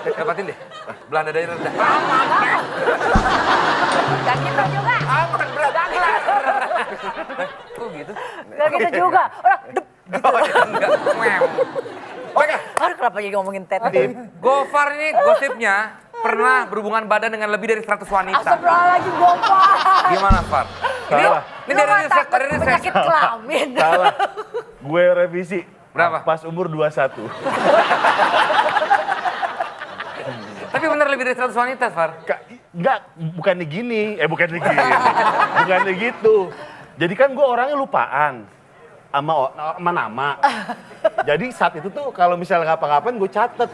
Dapatin deh. Belah dadanya rendah. Gak gitu juga. Aman, berat. Kok gitu? Gak gitu juga. Orang dep. Oh, ya, enggak. Meow. Oke. Aduh, kenapa jadi ngomongin Ted? Gofar ini gosipnya pernah berhubungan badan dengan lebih dari 100 wanita. Astagfirullahaladzim, Gopar. Gimana, Far? Salah. Ini Lu dari gak riset, takut dari riset. penyakit kelamin? Salah. Gue revisi. Berapa? Pas umur 21. Tapi bener lebih dari 100 wanita, Far. Enggak, bukannya gini. Bukannya gini. Bukannya gitu. Jadi kan gue orangnya lupaan. Sama nama. Jadi saat itu tuh kalau misalnya ngapa-ngapain gue catet.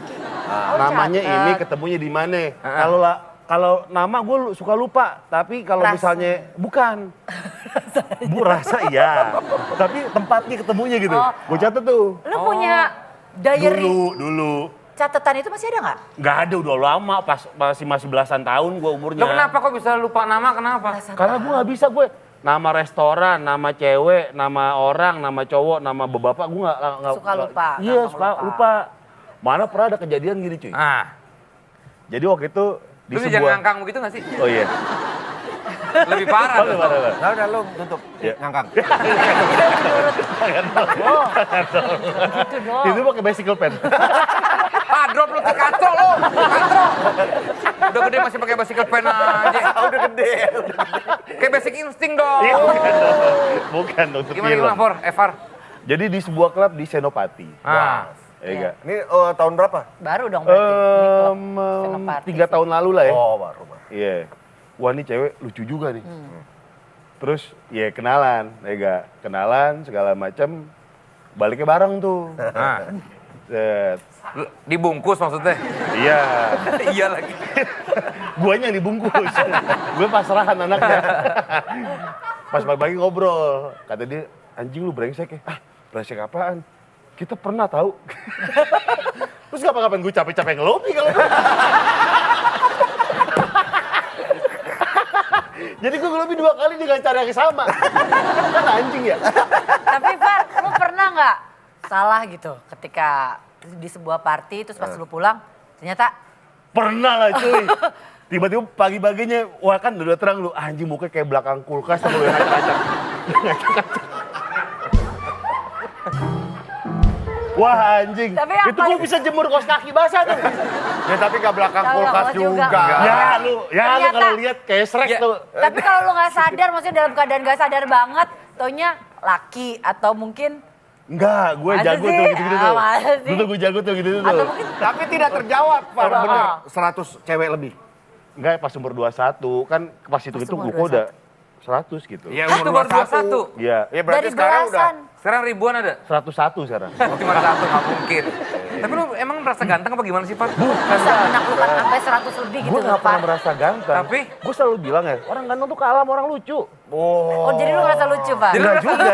Namanya catet. ini, ketemunya di mana. Kalau nama gue suka lupa, tapi kalau Rasa. misalnya bukan. Rasa iya. Tapi tempatnya ketemunya gitu. Oh. Gue catet tuh. Lu punya diary Dulu. catatan itu masih ada nggak? Nggak ada, udah lama, masih belasan tahun gue umurnya. Lo kenapa kok bisa lupa nama, kenapa? Karena gue nggak bisa, gue nama restoran, nama cewek, nama orang, nama cowok, nama bapak, gue nggak Suka lupa, Iya, gampang suka lupa. lupa. Mana pernah ada kejadian gini cuy. Jadi waktu itu di Lu jangan sebuah... ngangkang begitu gak sih? Oh iya. Lebih parah. Mana, tuh. mana, mana. Nah udah lu tutup, Ya. ngangkang. Gitu dong. Itu pakai bicycle pen. Drop lu ke kacau lu. Kacau. Udah gede masih pakai bicycle pen aja. Udah gede. Kayak basic insting dong. Iya, bukan dong. Bukan dong, itu Gimana, film. For? Far? Jadi di sebuah klub di Senopati. Ah. Iya nggak? Ini tahun berapa? Baru dong berarti. Ini klub Em, Senopati. 3 tahun lalu lah ya. Oh baru. Iya. Wah ini cewek lucu juga nih. Terus ya kenalan, ya gak? Kenalan segala macam. Baliknya bareng tuh. Nah, Set. dibungkus maksudnya? Iya. Iya lagi. Guanya yang dibungkus. Gue pasrahan anaknya. Pas pagi ngobrol. Kata dia, anjing lu brengsek ya. Brengsek apaan? Kita pernah tahu. Terus kapan-kapan gue capek-capek ngelobi kalau. Jadi gue ngelobi 2 kali dengan cara yang sama. Kan anjing ya. Tapi Far, lu pernah nggak salah gitu ketika di sebuah party terus pas lu pulang ternyata Pernah lah cuy. Tiba-tiba pagi-paginya, wah kan udah terang lu, anjing mukanya kayak belakang kulkas sama lu yang kaca. Wah anjing, Tapi yang itu gue paling- bisa jemur kaos kaki basah tuh. Ya tapi gak belakang Tahu kulkas lah, juga. juga. Ya lu Ternyata- kalau lihat kayak Shrek Ya. tuh. tapi kalau lu nggak sadar maksudnya dalam keadaan nggak sadar banget taunya laki atau mungkin Enggak, gue Masa jago sih? tuh gitu-gitu Ah, tuh. masa sih? Betul gue jago tuh gitu-gitu atau tuh. mungkin Tapi tidak terjawab, Far. Oh. Bener. 100 cewek lebih. Enggak, pas umur 21, kan pas itu umur gue udah 100 gitu. Iya Itu baru 21. Iya, Ya berarti dari sekarang udah. belasan. Sekarang ribuan ada? 101 sekarang. Cuma 1, nggak mungkin. Tapi lu emang merasa ganteng apa gimana sih, Far? bisa menaklukkan sampai 100 lebih gitu Gue loh gak pernah Far. merasa ganteng. Tapi? Gue selalu bilang ya, orang ganteng tuh kalah sama orang lucu. Oh jadi lu ngerasa lucu Far? Jadi lu Enggak juga.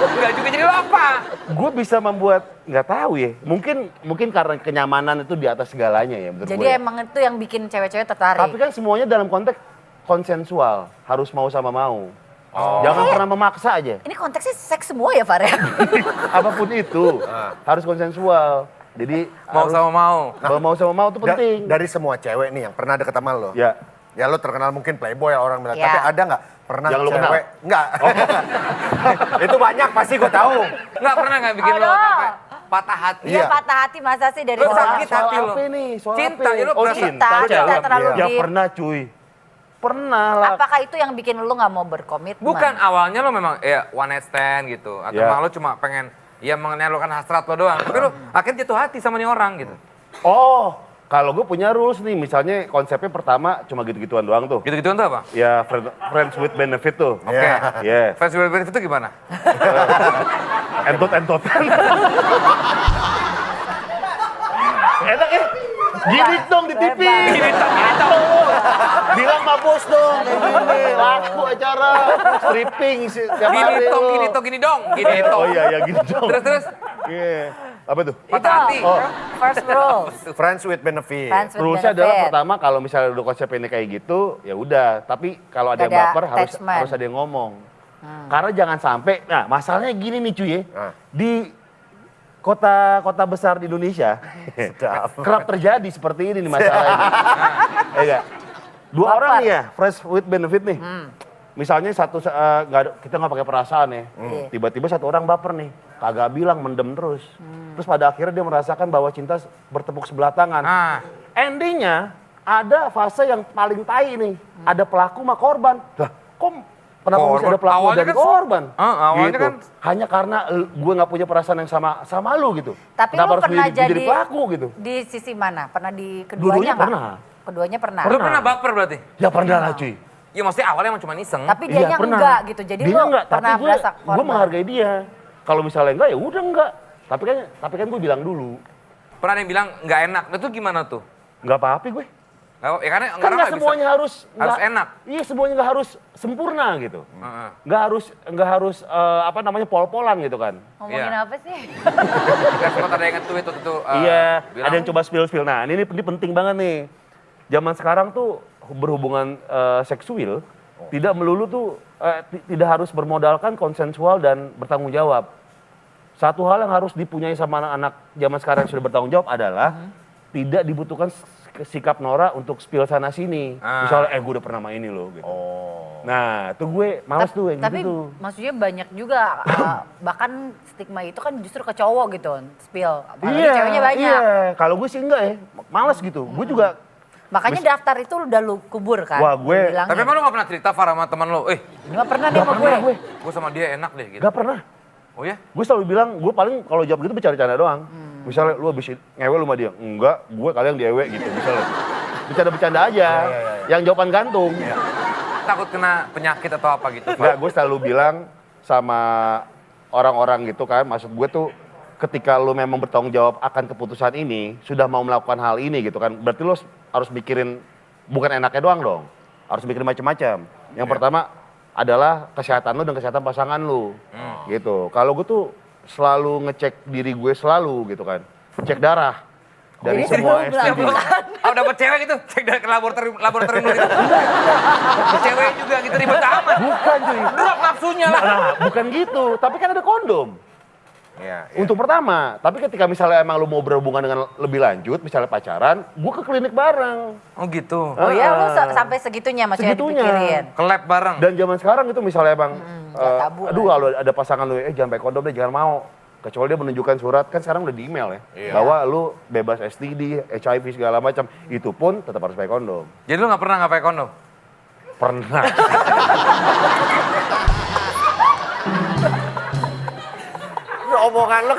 Enggak juga, jadi lu apa? Gue bisa membuat, nggak tahu ya. Mungkin karena kenyamanan itu di atas segalanya ya menurut Jadi gue. emang itu yang bikin cewek-cewek tertarik. Tapi kan semuanya dalam konteks konsensual, harus mau sama mau. Jangan pernah memaksa aja. Ini konteksnya seks semua ya Far ya? Apapun itu harus konsensual. Jadi Mau harus- sama mau. mau sama mau itu penting. Dari semua cewek nih yang pernah deket sama lo. Ya. Ya lo terkenal mungkin playboy orang bilang. Ya. Tapi ada nggak pernah Yang lo kenal? cewek? Enggak. Itu banyak pasti gue tahu. Nggak pernah nggak bikin lo Aduh. sampai patah hati? Iya Iya. patah hati masa sih dari Lu orang. sakit hati lo. apa nih? Soal Cinta, apa? ya lu Oh berasa- cinta, cinta cewek. terlalu Ya deep. pernah cuy. Pernah lah. Apakah itu yang bikin lu nggak mau berkomitmen? Bukan, awalnya lo memang ya one night stand gitu. Atau Ya. emang lo cuma pengen ya mengenyalkan hasrat lo doang. Tapi lo akhirnya jatuh hati sama nih orang gitu. Oh, kalau gue punya rules nih, misalnya konsepnya pertama cuma gitu-gituan doang tuh. Gitu-gituan tuh apa? Ya friends with benefit tuh. Oke. Iya. Ya, Festival benefit itu gimana? entot-entotan. Enak ya? Gini dong di TV. Gini dong. Bilang sama bos dong, kayak gini. Laku acara, stripping tiap Gini hari dong, lo. gini dong, gini dong, gini Oh dong. iya, gini dong. Terus. Iya. Apa tuh? Itu patah hati. Oh. first rules. Friends with benefit. Friends with Rulesnya benefit. adalah pertama kalau misalnya udah konsep ini kayak gitu, ya udah. Tapi kalau ada yang Ada baper attachment. harus ada yang ngomong. Karena jangan sampai, nah masalahnya gini nih cuy ya. Ah. Di kota besar di Indonesia kerap terjadi seperti ini nih masalah ini. Ya nggak? Dua orang nih ya, fresh with benefit nih. Misalnya satu kita nggak pakai perasaan ya. Tiba-tiba satu orang baper nih, kagak bilang, mendem terus. Terus pada akhirnya dia merasakan bahwa cinta bertepuk sebelah tangan. Endingnya ada fase yang paling tai nih. Ada pelaku sama korban. Lah, kok kenapa mesti ada pelaku Awalnya dan kan korban? awalnya Gitu. kan Hanya karena gue nggak punya perasaan yang sama lu gitu. Tapi Kenapa lu harus pernah jadi pelaku gitu? di sisi mana? Pernah di Dua-duanya keduanya nggak? pernah. Keduanya pernah. Lu pernah baper berarti? Ya pernah lah cuy. Ya maksudnya awalnya emang cuma iseng. Tapi Iya, dianya pernah. enggak gitu. Jadi Dia lu enggak, pernah tapi berasa gue korban. menghargai dia. Kalau misalnya enggak ya udah enggak. Tapi kan gue bilang dulu. Pernah ada yang bilang nggak enak. Itu gimana tuh? Enggak apa-apa gue. Ya karena Kan orang nggak nggak semuanya bisa. harus enak. Iya, semuanya nggak harus sempurna gitu. Heeh. Nggak harus apa namanya pol-polan gitu kan. Ngomongin Iya. apa sih? Kan sempat ada yang nge-tweet waktu itu. Iya, bilang, ada yang coba spill. Nah, ini penting banget nih. Zaman sekarang tuh berhubungan seksual tidak melulu tuh tidak harus bermodalkan konsensual dan bertanggung jawab. Satu hal yang harus dipunyai sama anak-anak zaman sekarang yang sudah bertanggung jawab adalah tidak dibutuhkan sikap Nora untuk spill sana sini. Misalnya, gue udah pernah main ini loh gitu. Nah, tuh gue males tuh yang Tapi gitu tuh. maksudnya banyak juga bahkan stigma itu kan justru ke cowok gitu, spill. Apalagi Iya, ceweknya banyak. iya. Kalau gue sih enggak ya, males gitu. Gue juga, Makanya daftar itu udah lu kubur kan? Wah, gue- Bilangnya. Tapi emang lu gak pernah cerita Far sama teman lu? Ini mah pernah deh sama gue. pernah gue. Gue sama dia enak deh gitu. Gak pernah. Oh ya? Gue selalu bilang, gue paling kalau jawab gitu bercanda-canda doang. Misalnya lu habis ngewe lu sama dia, enggak, gue kalian diewe gitu misalnya. Bercanda-bercanda aja, yang jawaban gantung. Takut kena penyakit atau apa gitu? Enggak, gue selalu bilang sama orang-orang gitu kan, maksud gue tuh ketika lu memang bertanggung jawab akan keputusan ini, sudah mau melakukan hal ini gitu kan, berarti lu harus mikirin bukan enaknya doang dong, harus mikirin macam-macam. Yang pertama adalah kesehatan lu dan kesehatan pasangan lu, gitu. Kalau gue tuh selalu ngecek diri gue selalu gitu kan, cek darah dari Jadi semua lu STD. Dapet cewek gitu, cek dari ke laboratorium dulu gitu. Ke cewek juga gitu ribet amat. Bukan cuy. Drop nafsunya lah. Nah, bukan gitu, tapi kan ada kondom. Iya, iya. Untuk pertama, tapi ketika misalnya emang lu mau berhubungan dengan lebih lanjut, misalnya pacaran, gua ke klinik bareng. Oh gitu. Oh iya, lu sampai segitunya maksudnya Segitunya. dipikirin. Ke lab bareng. Dan zaman sekarang itu misalnya emang, nggak tabu aduh kalau ada pasangan lu, jangan pakai kondom deh, jangan mau. Kecuali dia menunjukkan surat, kan sekarang udah di email ya, bahwa lu bebas STD, HIV segala macam, itu pun tetap harus pakai kondom. Jadi lu gak pernah pakai kondom? Pernah. Omongan lo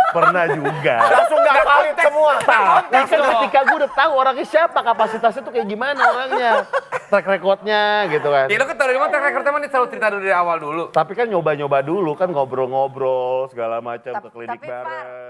Pernah juga. langsung gak valid semua. Nah, kan ketika gue udah tahu orangnya siapa, kapasitasnya tuh kayak gimana orangnya, track recordnya gitu kan. Ya lu kan tau dari mana track record emang dia selalu cerita dulu dari awal dulu. Tapi kan nyoba-nyoba dulu kan, ngobrol-ngobrol segala macam ke klinik Tapi Far, bareng.